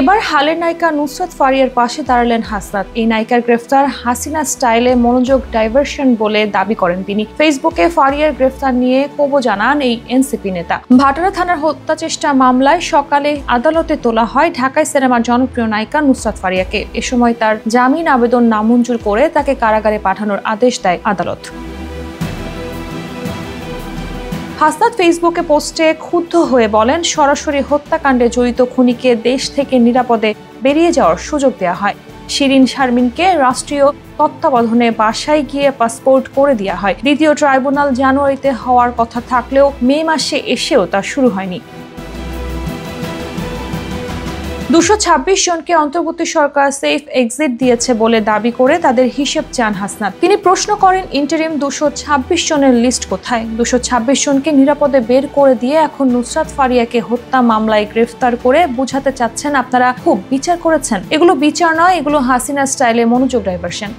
এবার হালের নায়িকা নুসরাত ফারিয়ার পাশে দাঁড়ালেন হাসনাত। এই নায়িকার গ্রেফতার হাসিনা স্টাইলে মনোযোগ ডাইভার্সন বলে দাবি করেন তিনি। ফেসবুকে ফারিয়ার গ্রেফতার নিয়ে ক্ষোভ জানান এই এনসিপি নেতা। ভাটারা থানার হত্যা চেষ্টা মামলায় সকালে আদালতে তোলা হয় ঢাকায় সিনেমার জনপ্রিয় নায়িকা নুসরাত ফারিয়াকে। এ সময় তার জামিন আবেদন নামঞ্জুর করে তাকে কারাগারে পাঠানোর আদেশ দেয় আদালত। হাসনাত ফেসবুকে পোস্টে ক্ষুব্ধ হয়ে বলেন, সরাসরি হত্যাকাণ্ডে জড়িত খুনিকে দেশ থেকে নিরাপদে বেরিয়ে যাওয়ার সুযোগ দেওয়া হয়। শিরিন শারমিনকে রাষ্ট্রীয় তত্ত্বাবধানে বাসায় গিয়ে পাসপোর্ট করে দেওয়া হয়। দ্বিতীয় ট্রাইব্যুনাল জানুয়ারিতে হওয়ার কথা থাকলেও মে মাসে এসেও তা শুরু হয়নি। 226 জনকে অন্তর্বর্তী সরকার সেফ এক্সিট দিয়েছে বলে দাবি করে তাদের হিসেব চান হাসনাত। তিনি প্রশ্ন করেন, ইন্টারিম 226 জনের লিস্ট কোথায়? 226 জনকে নিরাপদে বের করে দিয়ে এখন নুসরাত ফারিয়াকে হত্যা মামলায় গ্রেফতার করে বুঝাতে চাচ্ছেন আপনারা খুব বিচার করেছেন। এগুলো বিচার নয়, এগুলো হাসিনা স্টাইলে মনোযোগ ডাইভার্সন।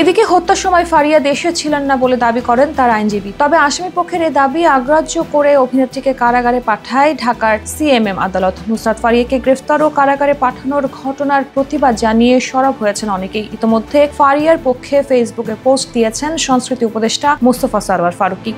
এদিকে হত্যার সময় ফারিয়া দেশে ছিলেন না বলে দাবি করেন তার আইনজীবী। তবে আসামি পক্ষের এই দাবি অগ্রাহ্য করে অভিনেত্রীকে কারাগারে পাঠায় ঢাকার সিএমএম আদালত। নুসরাত ফারিয়াকে গ্রেফতার ও কারাগারে পাঠানোর ঘটনার প্রতিবাদ জানিয়ে সরব হয়েছেন অনেকেই। ইতিমধ্যে ফারিয়ার পক্ষে ফেসবুকে পোস্ট দিয়েছেন সংস্কৃতি উপদেষ্টা মোস্তফা সরওয়ার ফারুকী।